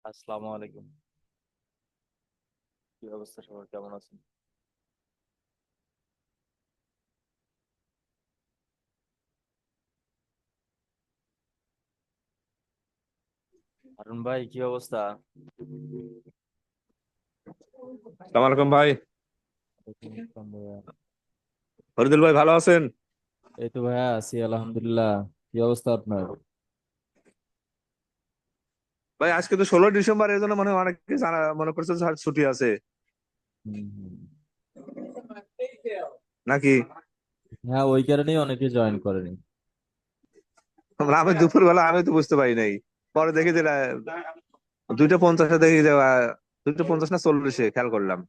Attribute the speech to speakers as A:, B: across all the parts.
A: আসসালামু আলাইকুম। কি অবস্থা, সবার কেমন আছেন? হারুন ভাই, কি অবস্থা?
B: সালাম আলাইকুম ভাই।
A: ওয়ালাইকুম আসসালাম ভাইয়া।
B: ফরিদুল ভাই ভালো আছেন?
A: এই তো ভাইয়া, আছি আলহামদুলিল্লাহ। কি অবস্থা আপনার?
B: ভাই আজকে তো 16 ডিসেম্বর, এই জন্য মনে হয় অনেকে জানা মনে করছে যে আজ ছুটি আছে
A: হুম, হুম।
B: নাকি।
A: হ্যাঁ, ওই কারণেই অনেকে জয়েন করেনি।
B: আমি দুপুর বেলা আমি তো বুঝতে পারি নাই। পরে দেখি যে 2:50 দেখি যে 2:50 না 40 খেয়াল করলাম।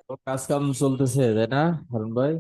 A: তো কাজ কাম চলতেছে, তাই না হারুন ভাই?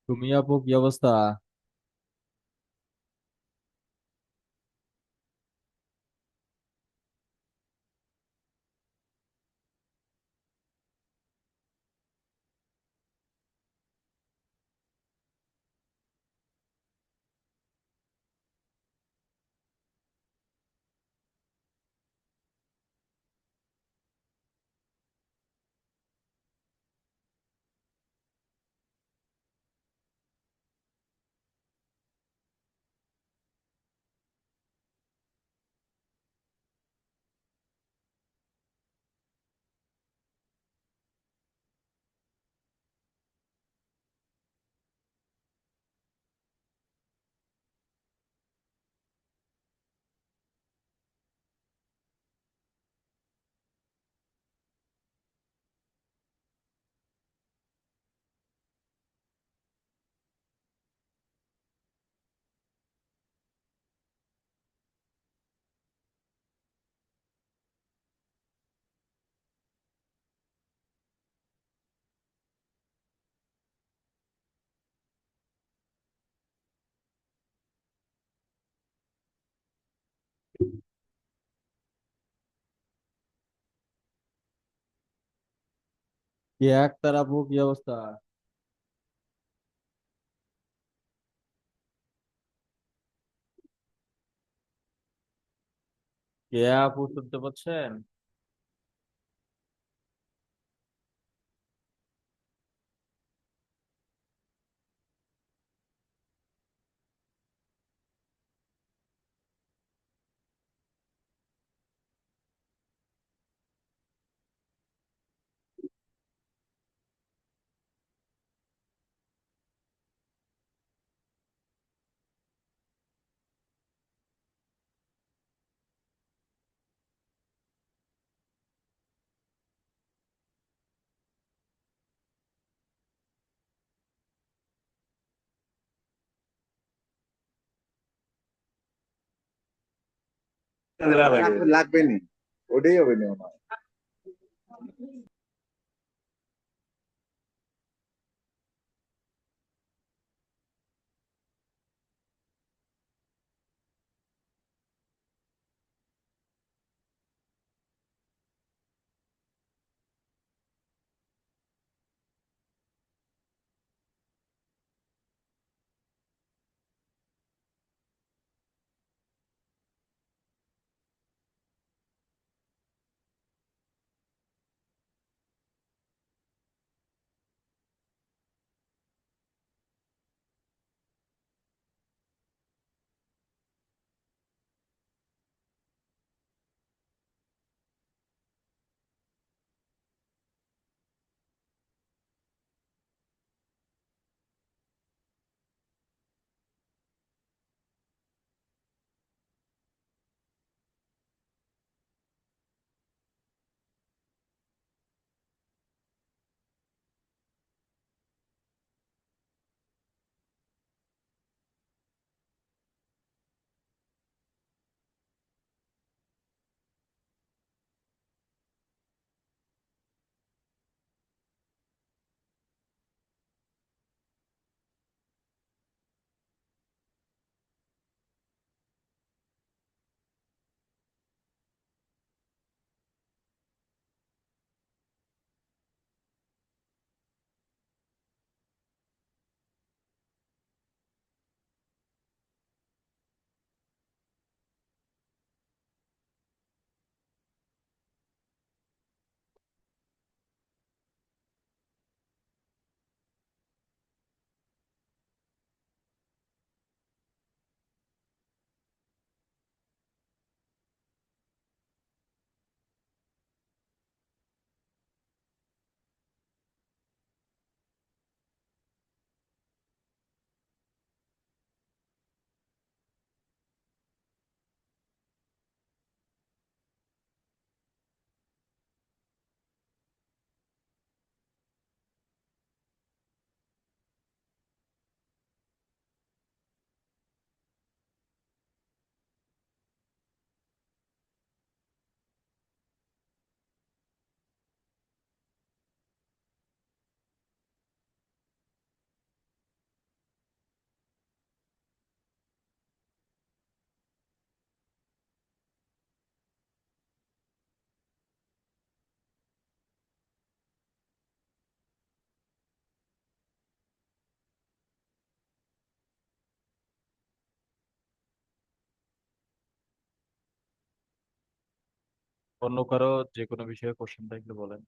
A: তুমি আপু, কি অবস্থা? কি আক্তার আপু, কি অবস্থা? কে আপু, শুনতে পাচ্ছেন?
B: লাগবে নি, ওটাই হবে না আমার।
A: অন্য কারো যে কোনো বিষয়ে কোশ্চেন থাকলে বলেন।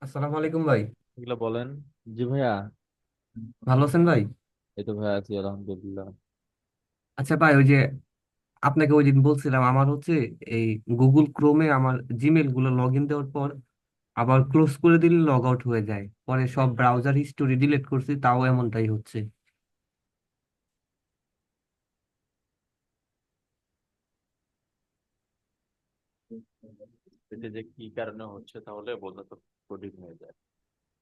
C: আসসালামু আলাইকুম ভাই।
A: এগুলো বলেন। জি ভাইয়া।
C: ভালো আছেন ভাই?
A: এই তো ভাইয়া আছি আলহামদুলিল্লাহ।
C: আচ্ছা ভাই, ওই যে আপনাকে ওই দিন বলছিলাম, আমার হচ্ছে এই গুগল ক্রোমে আমার জিমেল গুলো লগ ইন দেওয়ার পর আবার ক্লোজ করে দিলে লগ আউট হয়ে যায়, পরে সব ব্রাউজার হিস্টোরি ডিলিট করছি, তাও এমনটাই হচ্ছে।
A: এটা যে কি কারণে হচ্ছে তাহলে বোঝা তো কঠিন হয়ে যায়।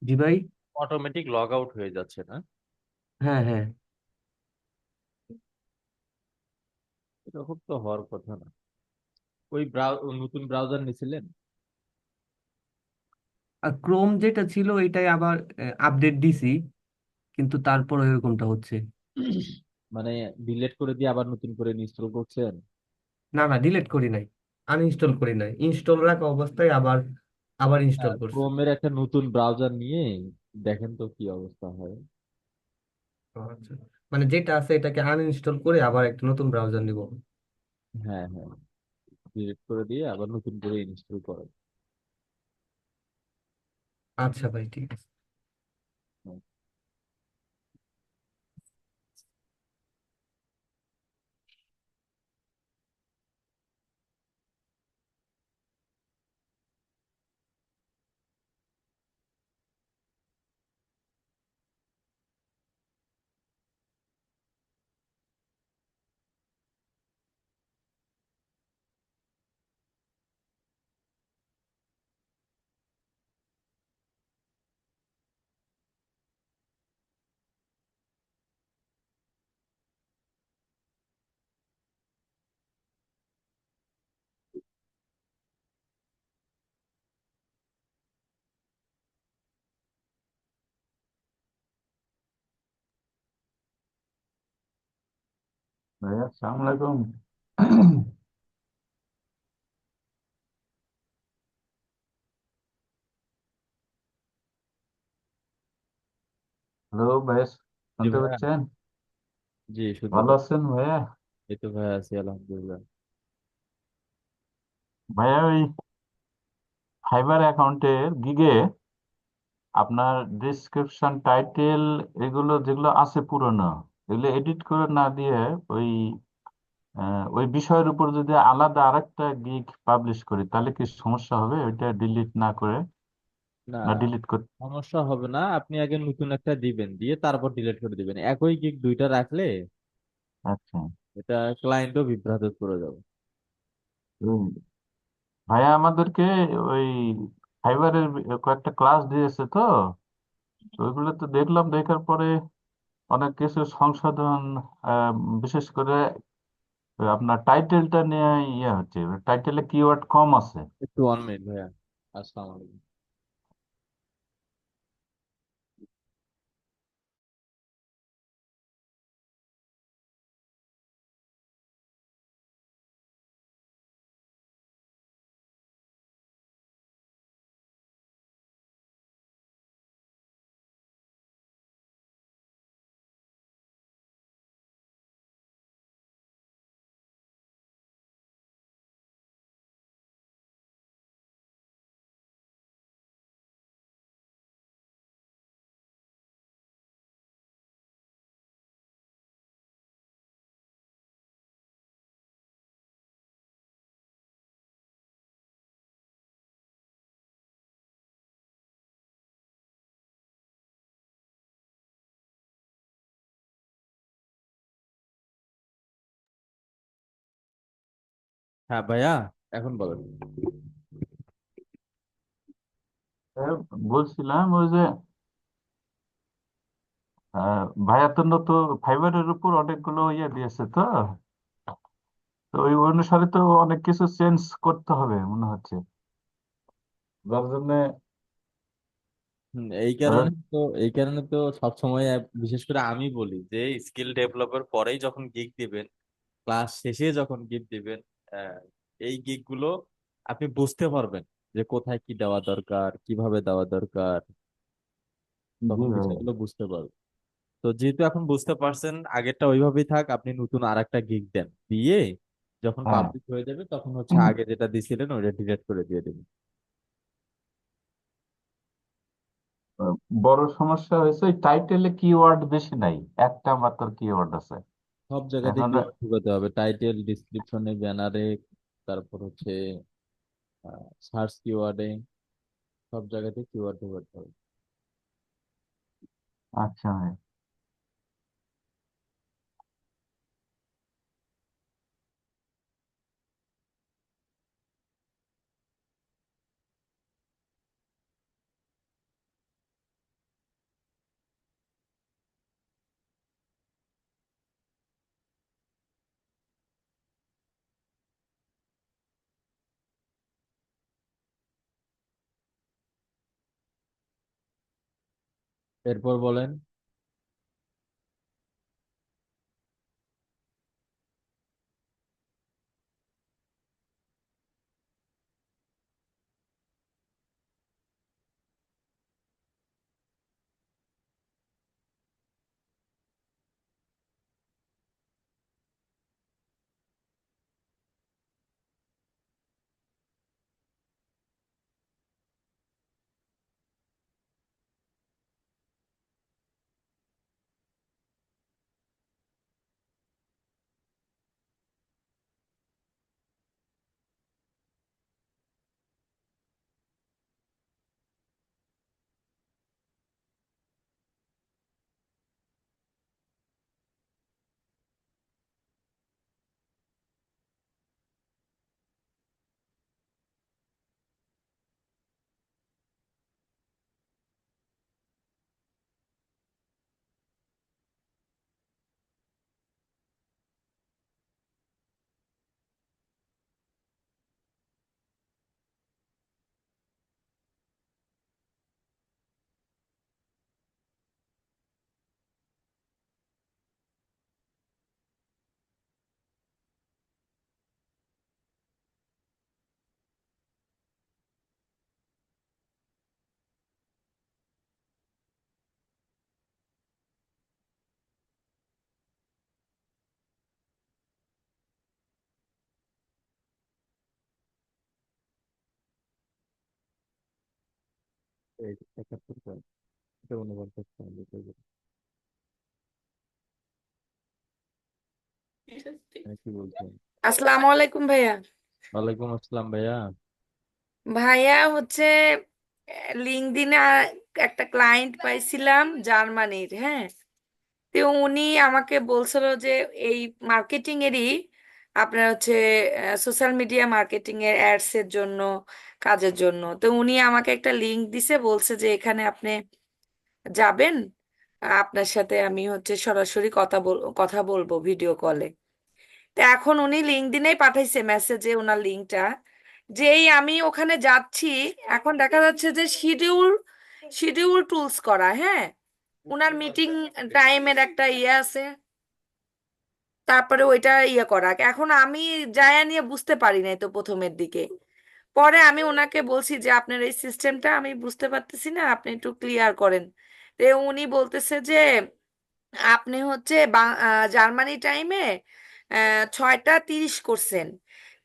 C: জি ভাই।
A: অটোমেটিক লগ আউট হয়ে যাচ্ছে না?
C: হ্যাঁ হ্যাঁ।
A: এরকম তো হওয়ার কথা না। নতুন ব্রাউজার নিছিলেন?
C: আর ক্রোম যেটা ছিল এটাই আবার আপডেট দিছি, কিন্তু তারপর এরকমটা হচ্ছে।
A: মানে ডিলিট করে দিয়ে আবার নতুন করে ইনস্টল করছেন?
C: না না, ডিলিট করি নাই, আনইনস্টল করি নাই, ইনস্টল রাখা অবস্থায় আবার আবার ইনস্টল করছি।
A: ক্রোমের একটা নতুন ব্রাউজার নিয়ে দেখেন তো কি অবস্থা হয়।
C: ও আচ্ছা, মানে যেটা আছে এটাকে আনইনস্টল করে আবার একটা নতুন ব্রাউজার নিব।
A: হ্যাঁ হ্যাঁ, ডিলিট করে দিয়ে আবার নতুন করে ইনস্টল করেন।
C: আচ্ছা ভাই, ঠিক আছে।
D: ভাইয়া আসসালামু আলাইকুম। হ্যালো ভাইয়া,
A: জি
D: শুনতে
A: ভাইয়া।
D: পাচ্ছেন?
A: জি, শুনতে
D: ভালো
A: পাচ্ছি।
D: আছেন ভাইয়া?
A: এই তো ভাইয়া, আছি আলহামদুলিল্লাহ।
D: ভাইয়া ওই ফাইবার অ্যাকাউন্টের গিগে আপনার ডিসক্রিপশন, টাইটেল, এগুলো যেগুলো আছে পুরনো, এগুলো এডিট করে না দিয়ে ওই ওই বিষয়ের উপর যদি আলাদা আরেকটা গিগ পাবলিশ করি তাহলে কি সমস্যা হবে? ওইটা ডিলিট না করে,
A: না,
D: না ডিলিট করতে?
A: সমস্যা হবে না। আপনি আগে নতুন একটা দিবেন, দিয়ে তারপর ডিলিট করে দিবেন। একই গিগ দুইটা রাখলে
D: আচ্ছা।
A: এটা ক্লায়েন্টও বিভ্রান্ত করে যাবে।
D: উম, ভাইয়া আমাদেরকে ওই ফাইবারের কয়েকটা ক্লাস দিয়েছে তো, তো ওইগুলো তো দেখলাম, দেখার পরে অনেক কিছু সংশোধন, আহ, বিশেষ করে আপনার টাইটেলটা নিয়ে ইয়ে হচ্ছে, টাইটেলে কিওয়ার্ড কম আছে।
A: একটু 1 মিনিট ভাইয়া। আসসালামু আলাইকুম। হ্যাঁ ভাইয়া, এখন বলেন।
D: বলছিলাম ওই যে ভাইয়া তো নতুন ফাইবারের উপর অনেকগুলো ইয়ে দিয়েছে তো, তো ওই অনুসারে তো অনেক কিছু চেঞ্জ করতে হবে মনে হচ্ছে, যার জন্য
A: এই কারণে তো সবসময় বিশেষ করে আমি বলি যে স্কিল ডেভেলপের পরেই যখন গিগ দিবেন, ক্লাস শেষে যখন গিগ দিবেন, আহ, এই গিগ গুলো আপনি বুঝতে পারবেন যে কোথায় কি দেওয়া দরকার, কিভাবে দেওয়া দরকার।
D: জি
A: তখন
D: ভাইয়া।
A: বিষয়গুলো বুঝতে পারবেন। তো যেহেতু এখন বুঝতে পারছেন, আগেরটা ওইভাবেই থাক। আপনি নতুন আর একটা গিগ দেন, দিয়ে যখন
D: হ্যাঁ।
A: পাবলিক হয়ে যাবে তখন আগে যেটা দিছিলেন ওইটা ডিলিট করে দিয়ে দেবেন।
D: বড় সমস্যা হয়েছে ওই টাইটেলে কিওয়ার্ড বেশি নাই, একটা মাত্র কিওয়ার্ড আছে
A: সব জায়গাতে
D: এখন।
A: কিওয়ার্ড ঢুকাতে হবে, টাইটেল, ডিসক্রিপশনে, ব্যানারে, তারপর সার্চ কিওয়ার্ডে, সব জায়গাতে কিওয়ার্ড ঢুকাতে হবে।
D: আচ্ছা ভাই।
A: এরপর বলেন। এই 71 পয়েন্ট, এটা 49 পয়েন্ট, কি বলছেন?
E: আসসালামু আলাইকুম ভাইয়া।
A: ওয়ালাইকুম আসসালাম ভাইয়া।
E: ভাইয়া হচ্ছে লিঙ্কডইনে একটা ক্লায়েন্ট পাইছিলাম জার্মানির, হ্যাঁ। তো উনি আমাকে বলছিল যে এই মার্কেটিং এরই আপনার হচ্ছে সোশ্যাল মিডিয়া মার্কেটিং এর অ্যাডস এর জন্য, কাজের জন্য। তো উনি আমাকে একটা লিংক দিছে, বলছে যে এখানে আপনি যাবেন, আপনার সাথে আমি হচ্ছে সরাসরি কথা বলবো ভিডিও কলে। তো এখন উনি লিঙ্কডইনেই পাঠাইছে মেসেজে ওনার লিঙ্কটা, যেই আমি ওখানে যাচ্ছি, এখন দেখা যাচ্ছে যে শিডিউল শিডিউল টুলস করা, হ্যাঁ। ওনার মিটিং টাইমের একটা ইয়ে আছে, তারপরে ওইটা ইয়ে করা। এখন আমি যায়া নিয়ে বুঝতে পারি নাই তো প্রথমের দিকে। পরে আমি ওনাকে বলছি যে আপনার এই সিস্টেমটা আমি বুঝতে পারতেছি না, আপনি একটু ক্লিয়ার করেন। তো উনি বলতেছে যে আপনি হচ্ছে জার্মানি টাইমে 6টা 30 করছেন।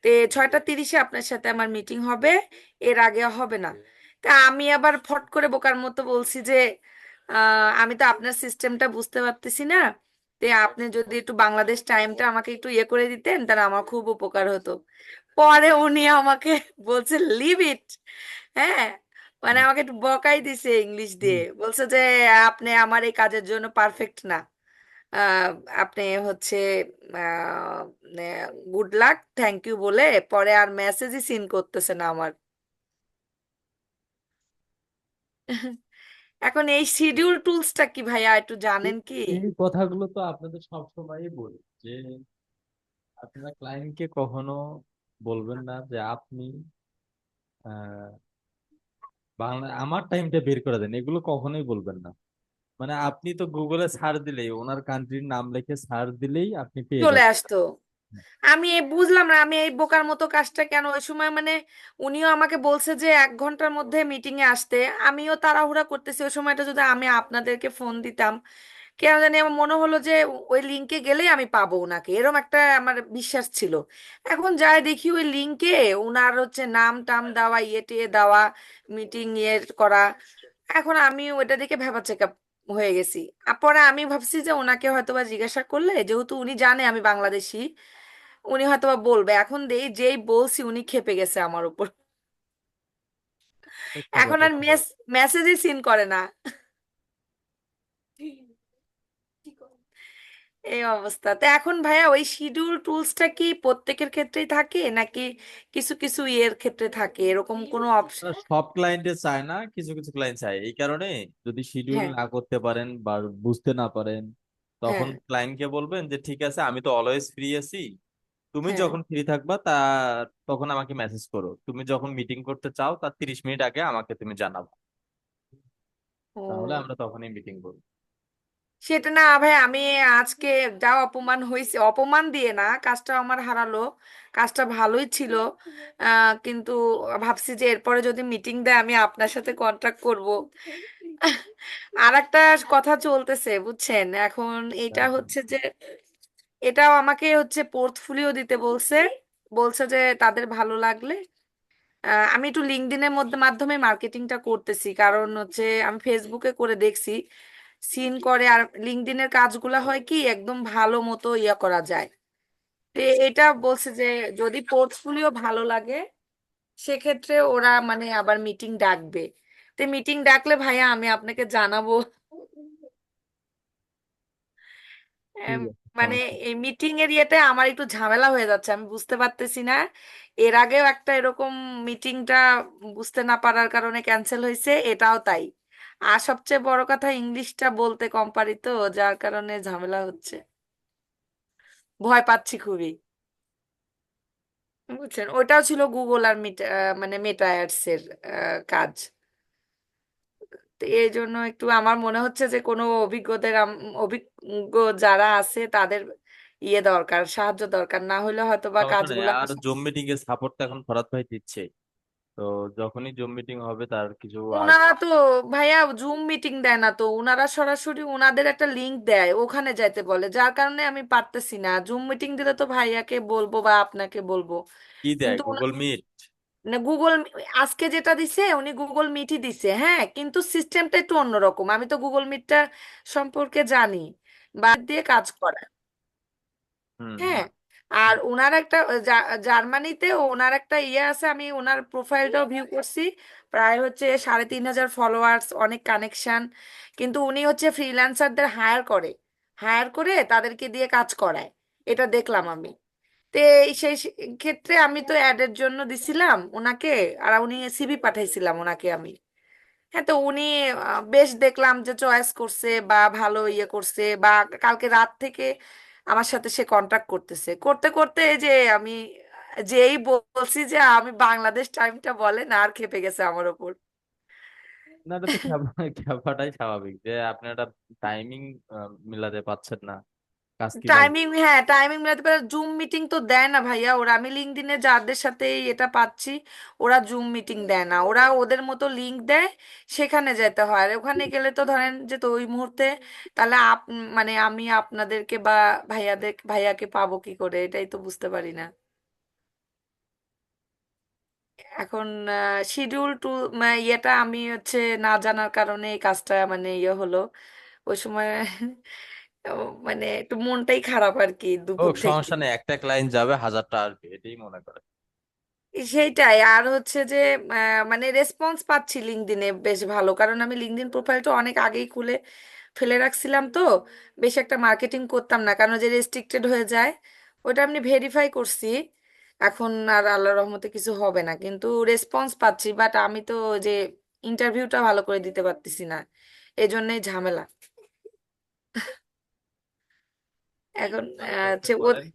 E: তো 6টা 30-এ আপনার সাথে আমার মিটিং হবে, এর আগে হবে না। তা আমি আবার ফট করে বোকার মতো বলছি যে আমি তো আপনার সিস্টেমটা বুঝতে পারতেছি না, তে আপনি যদি একটু বাংলাদেশ টাইমটা আমাকে একটু ইয়ে করে দিতেন তাহলে আমার খুব উপকার হতো। পরে উনি আমাকে বলছে লিভ ইট, হ্যাঁ। মানে আমাকে একটু বকাই দিছে ইংলিশ দিয়ে, বলছে যে আপনি আমার এই কাজের জন্য পারফেক্ট না। আহ, আপনি হচ্ছে গুড লাক থ্যাংক ইউ বলে পরে আর মেসেজই সিন করতেছে না আমার। এখন এই শিডিউল টুলসটা কি ভাইয়া একটু জানেন কি?
A: এই কথাগুলো তো আপনাদের সবসময়ই বলি যে আপনারা ক্লায়েন্টকে কখনো বলবেন না যে আপনি আহ বাংলা আমার টাইমটা বের করে দেন, এগুলো কখনোই বলবেন না। মানে আপনি তো গুগলে সার্চ দিলেই, ওনার কান্ট্রির নাম লিখে সার্চ দিলেই আপনি পেয়ে
E: চলে
A: যাবেন।
E: আসতো। আমি বুঝলাম না আমি এই বোকার মতো কাজটা কেন ওই সময়, মানে উনিও আমাকে বলছে যে 1 ঘন্টার মধ্যে মিটিং এ আসতে, আমিও তাড়াহুড়া করতেছি। ওই সময়টা যদি আমি আপনাদেরকে ফোন দিতাম, কেন জানি আমার মনে হলো যে ওই লিঙ্কে গেলেই আমি পাবো ওনাকে, এরকম একটা আমার বিশ্বাস ছিল। এখন যাই দেখি ওই লিঙ্কে ওনার হচ্ছে নাম টাম দেওয়া, ইয়ে টিয়ে দেওয়া, মিটিং ইয়ে করা। এখন আমি ওইটা দেখে ভেবা চেকা হয়ে গেছি। আর পরে আমি ভাবছি যে ওনাকে হয়তোবা জিজ্ঞাসা করলে, যেহেতু উনি জানে আমি বাংলাদেশি, উনি হয়তোবা বলবে। এখন যেই বলছি উনি ক্ষেপে গেছে আমার উপর।
A: সত্যি
E: এখন
A: কথা।
E: আর মেসেজই সিন করে না। এই অবস্থা। তো এখন ভাইয়া ওই শিডিউল টুলসটা কি প্রত্যেকের ক্ষেত্রেই থাকে নাকি কিছু কিছু ইয়ের ক্ষেত্রে থাকে, এরকম কোনো অপশন?
A: তারা সব ক্লায়েন্টে চায় না, কিছু কিছু ক্লায়েন্ট চায়। এই কারণে যদি শিডিউল
E: হ্যাঁ,
A: না করতে পারেন বা বুঝতে না পারেন, তখন
E: হ্যাঁ,
A: ক্লায়েন্টকে বলবেন যে ঠিক আছে, আমি তো অলওয়েজ ফ্রি আছি, তুমি
E: হ্যাঁ।
A: যখন ফ্রি থাকবা তখন আমাকে মেসেজ করো, তুমি যখন মিটিং করতে চাও তার 30 মিনিট আগে আমাকে তুমি জানাবো, তাহলে
E: ও,
A: আমরা তখনই মিটিং করবো।
E: সেটা না ভাই, আমি আজকে যা অপমান হয়েছে, অপমান দিয়ে না, কাজটা আমার হারালো। কাজটা ভালোই ছিল, কিন্তু ভাবছি যে এরপরে যদি মিটিং দেয় আমি আপনার সাথে কন্ট্যাক্ট করব। আর একটা কথা চলতেছে বুঝছেন এখন, এটা
A: হ্যাঁ, হ্যাঁ।
E: হচ্ছে যে এটাও আমাকে হচ্ছে পোর্টফোলিও দিতে বলছে। বলছে যে তাদের ভালো লাগলে আমি একটু লিঙ্কডইনের মধ্যে মাধ্যমে মার্কেটিংটা করতেছি, কারণ হচ্ছে আমি ফেসবুকে করে দেখছি সিন করে। আর লিঙ্কডইনের কাজগুলা হয় কি একদম ভালো মতো ইয়ে করা যায়। তো এটা বলছে যে যদি পোর্টফোলিও ভালো লাগে সেক্ষেত্রে ওরা মানে আবার মিটিং ডাকবে। তো মিটিং ডাকলে ভাইয়া আমি আপনাকে জানাবো।
A: ঠিক
E: এম,
A: আছে,
E: মানে
A: সমস্যা নেই।
E: এই মিটিং এর ইয়েতে আমার একটু ঝামেলা হয়ে যাচ্ছে, আমি বুঝতে পারতেছি না। এর আগেও একটা এরকম মিটিংটা বুঝতে না পারার কারণে ক্যান্সেল হয়েছে, এটাও তাই। আর সবচেয়ে বড় কথা ইংলিশটা বলতে কম পারি তো, যার কারণে ঝামেলা হচ্ছে। ভয় পাচ্ছি খুবই, বুঝছেন। ওইটাও ছিল গুগল আর মানে মেটা অ্যাডস এর কাজ। তো এই জন্য একটু আমার মনে হচ্ছে যে কোনো অভিজ্ঞ যারা আছে তাদের ইয়ে দরকার, সাহায্য দরকার, না হলে হয়তো বা
A: সমস্যা নেই।
E: কাজগুলো
A: আর জুম মিটিং এর সাপোর্ট তো এখন ফরাদ ভাই দিচ্ছে। তো যখনই জুম মিটিং হবে তার কিছু
E: ওনারা তো ভাইয়া জুম মিটিং দেয় না তো, ওনারা সরাসরি ওনাদের একটা লিংক দেয়, ওখানে যাইতে বলে, যার কারণে আমি পারতেছি না। জুম মিটিং দিলে তো ভাইয়াকে বলবো বা আপনাকে বলবো,
A: কি দেয়,
E: কিন্তু
A: গুগল মিট?
E: না গুগল, আজকে যেটা দিছে উনি গুগল মিটই দিছে, হ্যাঁ, কিন্তু সিস্টেমটা একটু অন্যরকম। আমি তো গুগল মিটটা সম্পর্কে জানি, বা দিয়ে কাজ করা।
A: হুম হুম।
E: হ্যাঁ, আর ওনার একটা জার্মানিতে ওনার একটা ইয়ে আছে, আমি ওনার প্রোফাইলটাও ভিউ করছি। প্রায় হচ্ছে 3,500 ফলোয়ার্স, অনেক কানেকশন। কিন্তু উনি হচ্ছে ফ্রিল্যান্সারদের হায়ার করে তাদেরকে দিয়ে কাজ করায়, এটা দেখলাম আমি। তো সেই ক্ষেত্রে আমি তো অ্যাডের জন্য দিছিলাম ওনাকে, আর উনি সিভি পাঠাইছিলাম ওনাকে আমি। হ্যাঁ, তো উনি বেশ দেখলাম যে চয়েস করছে বা ভালো ইয়ে করছে, বা কালকে রাত থেকে আমার সাথে সে কন্টাক্ট করতেছে, করতে করতে এই যে আমি যেই বলছি যে আমি বাংলাদেশ টাইমটা বলেন, আর খেপে গেছে আমার ওপর।
A: না, এটা তো খেপাটাই স্বাভাবিক যে আপনি একটা টাইমিং মিলাতে পারছেন না, কাজ কিভাবে।
E: টাইমিং, হ্যাঁ, টাইমিং মিলাতে পারে। জুম মিটিং তো দেয় না ভাইয়া ওরা, আমি লিঙ্কডইনে যাদের সাথে এটা পাচ্ছি, ওরা জুম মিটিং দেয় না, ওরা ওদের মতো লিঙ্ক দেয়, সেখানে যেতে হয়। আর ওখানে গেলে তো ধরেন যে তো ওই মুহূর্তে, তাহলে মানে আমি আপনাদেরকে বা ভাইয়াকে পাবো কি করে, এটাই তো বুঝতে পারি না এখন। শিডিউল টু ইয়েটা আমি হচ্ছে না জানার কারণে এই কাজটা মানে ইয়ে হলো ওই সময়। মানে একটু মনটাই খারাপ আর কি
A: ও,
E: দুপুর থেকে।
A: সমস্যা নেই, একটা ক্লায়েন্ট যাবে, 1000টা আসবে, এটাই মনে করে।
E: সেইটাই, আর হচ্ছে যে মানে রেসপন্স পাচ্ছি লিঙ্কডইনে বেশ ভালো, কারণ আমি লিঙ্কডইন প্রোফাইলটা অনেক আগেই খুলে ফেলে রাখছিলাম তো। বেশ একটা মার্কেটিং করতাম না, কারণ যে রেস্ট্রিক্টেড হয়ে যায়, ওটা আমি ভেরিফাই করছি। এখন আর আল্লাহর রহমতে কিছু হবে না, কিন্তু রেসপন্স পাচ্ছি, বাট আমি তো যে ইন্টারভিউটা ভালো করে দিতে পারতেছি না, এই জন্যই ঝামেলা এখন।
A: না, চেষ্টা
E: হচ্ছে
A: করেন,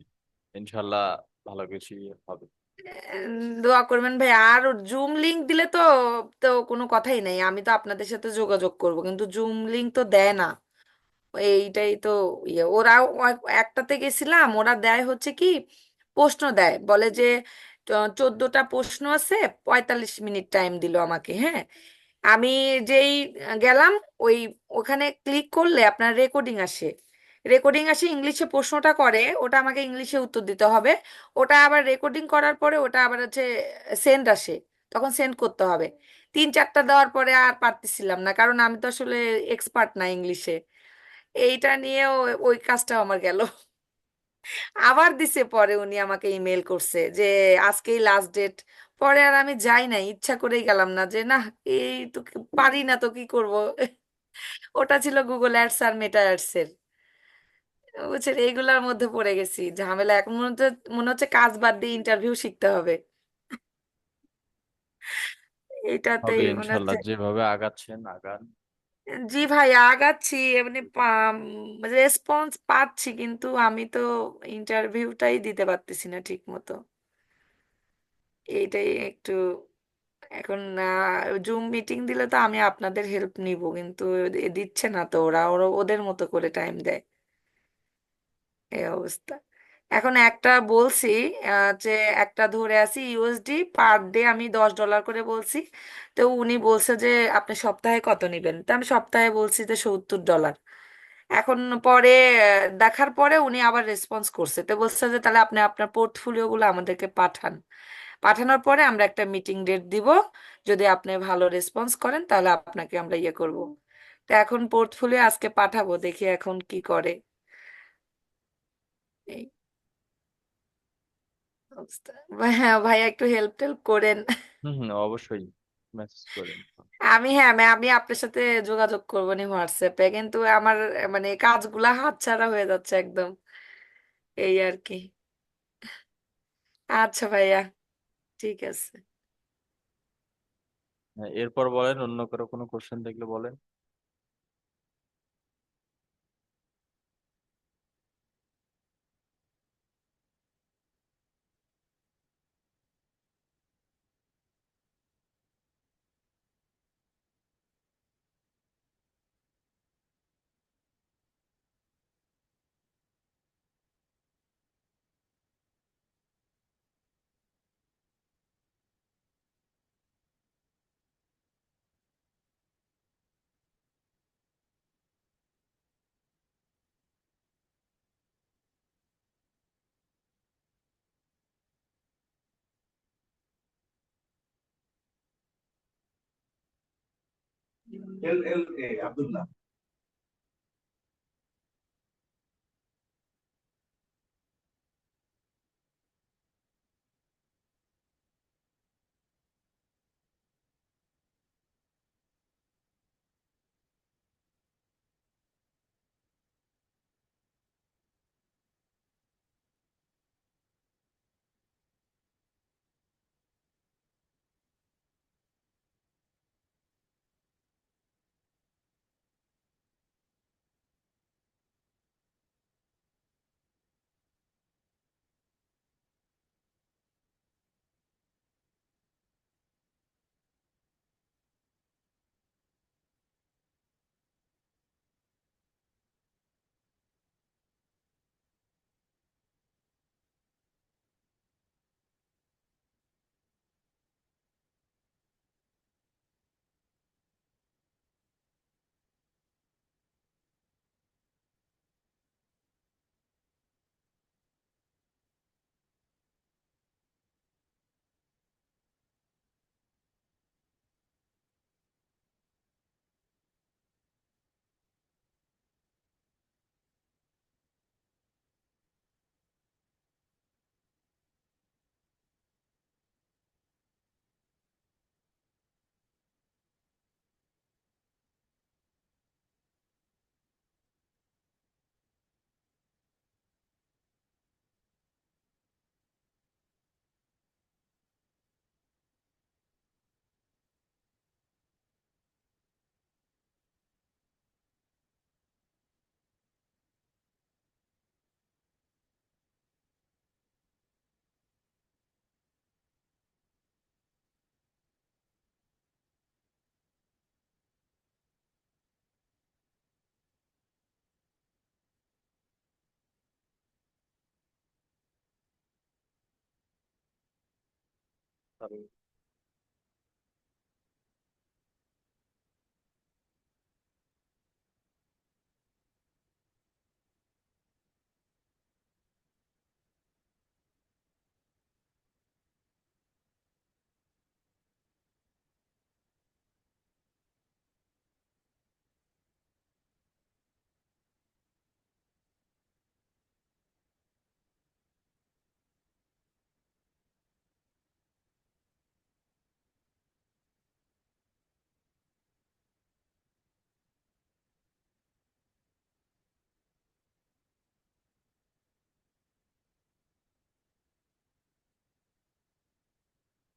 A: ইনশাল্লাহ ভালো কিছু হবে।
E: দোয়া করবেন ভাই। আর জুম লিংক দিলে তো তো কোনো কথাই নেই, আমি তো আপনাদের সাথে যোগাযোগ করব, কিন্তু জুম লিংক তো দেয় না। এইটাই তো ইয়ে, ওরাও একটাতে গেছিলাম, ওরা দেয় হচ্ছে কি প্রশ্ন দেয়, বলে যে 14টা প্রশ্ন আছে, 45 মিনিট টাইম দিল আমাকে, হ্যাঁ। আমি যেই গেলাম, ওই ওখানে ক্লিক করলে আপনার রেকর্ডিং আসে ইংলিশে, প্রশ্নটা করে ওটা আমাকে ইংলিশে উত্তর দিতে হবে। ওটা আবার রেকর্ডিং করার পরে ওটা আবার হচ্ছে সেন্ড আসে, তখন সেন্ড করতে হবে। 3-4টা দেওয়ার পরে আর পারতেছিলাম না, কারণ আমি তো আসলে এক্সপার্ট না ইংলিশে। এইটা নিয়েও ওই কাজটাও আমার গেল। আবার দিছে পরে, উনি আমাকে ইমেল করছে যে আজকেই লাস্ট ডেট। পরে আর আমি যাই না, ইচ্ছা করেই গেলাম না, যে না এই তো পারি না তো কি করব। ওটা ছিল গুগল অ্যাডস আর মেটা অ্যাডস এর, বুঝছেন, এইগুলার মধ্যে পড়ে গেছি ঝামেলা। এখন মনে হচ্ছে কাজ বাদ দিয়ে ইন্টারভিউ শিখতে হবে,
A: হবে
E: এটাতেই মনে
A: ইনশাল্লাহ,
E: হচ্ছে।
A: যেভাবে আগাচ্ছেন আগান।
E: জি ভাই, আগাচ্ছি, এমনি রেসপন্স পাচ্ছি, কিন্তু আমি তো ইন্টারভিউটাই দিতে পারতেছি না ঠিক মতো, এইটাই একটু। এখন জুম মিটিং দিলে তো আমি আপনাদের হেল্প নিব, কিন্তু দিচ্ছে না তো, ওরা ওরা ওদের মতো করে টাইম দেয়, এই অবস্থা। এখন একটা বলছি যে একটা ধরে আছি ইউএসডি পার ডে, আমি $10 করে বলছি। তো উনি বলছে যে আপনি সপ্তাহে কত নেবেন, তো আমি সপ্তাহে বলছি যে $70। এখন পরে দেখার পরে উনি আবার রেসপন্স করছে, তো বলছে যে তাহলে আপনি আপনার পোর্টফোলিও গুলো আমাদেরকে পাঠান, পাঠানোর পরে আমরা একটা মিটিং ডেট দিব, যদি আপনি ভালো রেসপন্স করেন তাহলে আপনাকে আমরা ইয়ে করব। তো এখন পোর্টফোলিও আজকে পাঠাবো, দেখি এখন কি করে এই অবস্থা। হ্যাঁ ভাইয়া, একটু হেল্প টেল্প করেন।
A: হম হম, অবশ্যই মেসেজ করেন।
E: আমি আপনার সাথে যোগাযোগ করবো নি হোয়াটসঅ্যাপে, কিন্তু আমার মানে কাজগুলা হাতছাড়া হয়ে যাচ্ছে একদম, এই আর কি। আচ্ছা ভাইয়া, ঠিক আছে।
A: হ্যাঁ, এরপর বলেন, অন্য কারো কোনো কোশ্চেন থাকলে বলেন।
B: আব্দুল্লাহ।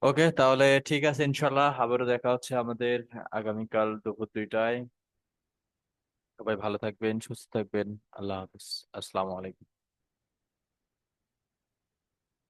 A: ওকে, তাহলে ঠিক আছে, ইনশাল্লাহ আবারও দেখা হচ্ছে আমাদের আগামীকাল দুপুর 2টায়। সবাই ভালো থাকবেন, সুস্থ থাকবেন। আল্লাহ হাফিজ। আসসালামু আলাইকুম।